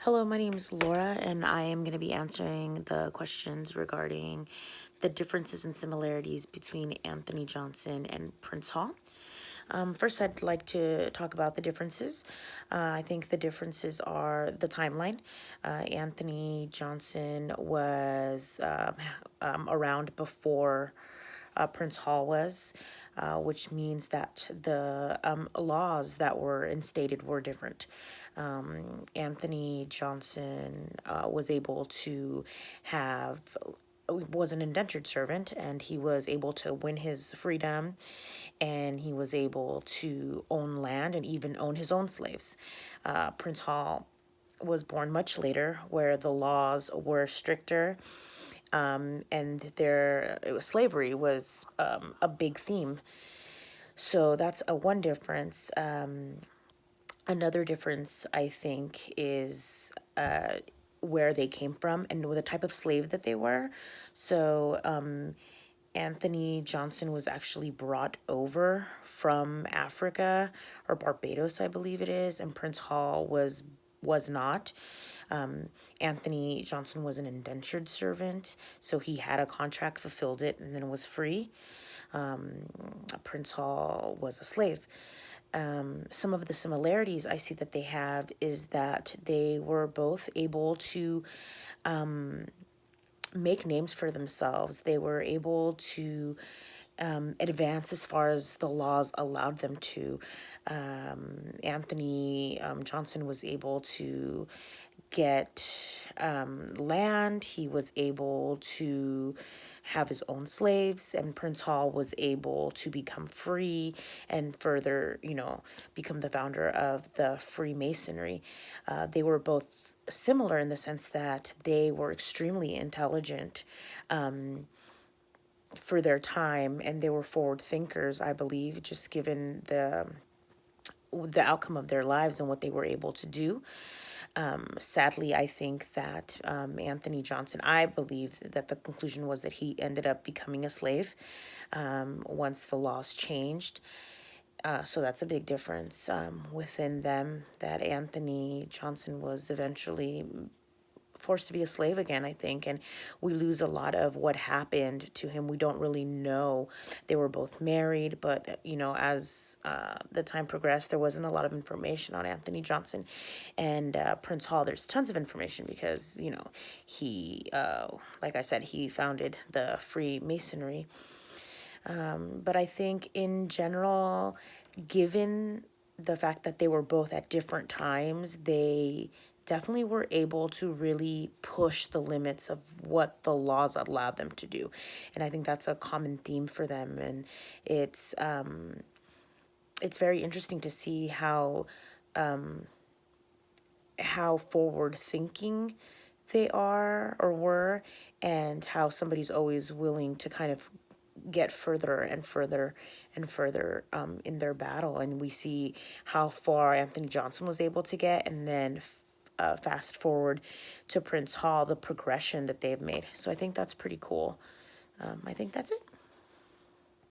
Hello, my name is Laura, and I am going to be answering the questions regarding the differences and similarities between Anthony Johnson and Prince Hall. First, I'd like to talk about the differences. I think the differences are the timeline. Anthony Johnson was around before Prince Hall was, which means that the laws that were instated were different. Anthony Johnson was able to have was an indentured servant, and he was able to win his freedom, and he was able to own land and even own his own slaves. Prince Hall was born much later, where the laws were stricter, and slavery was a big theme. So that's one difference. Another difference, I think, is where they came from and the type of slave that they were. So Anthony Johnson was actually brought over from Africa, or Barbados, I believe it is, and Prince Hall was not. Anthony Johnson was an indentured servant, so he had a contract, fulfilled it, and then was free. Prince Hall was a slave. Some of the similarities I see that they have is that they were both able to make names for themselves. They were able to advance as far as the laws allowed them to. Anthony Johnson was able to get land. He was able to have his own slaves, and Prince Hall was able to become free and further, become the founder of the Freemasonry. They were both similar in the sense that they were extremely intelligent for their time, and they were forward thinkers, I believe, just given the outcome of their lives and what they were able to do. Sadly, I think that Anthony Johnson, I believe that the conclusion was that he ended up becoming a slave once the laws changed. So that's a big difference within them, that Anthony Johnson was eventually forced to be a slave again, I think, and we lose a lot of what happened to him. We don't really know. They were both married, but as the time progressed, there wasn't a lot of information on Anthony Johnson and Prince Hall. There's tons of information because he, like I said, he founded the Freemasonry. But I think in general, given the fact that they were both at different times, they definitely were able to really push the limits of what the laws allowed them to do. And I think that's a common theme for them. And it's very interesting to see how forward thinking they are or were, and how somebody's always willing to kind of get further and further and further in their battle. And we see how far Anthony Johnson was able to get, and then fast forward to Prince Hall, the progression that they've made. So I think that's pretty cool. I think that's it.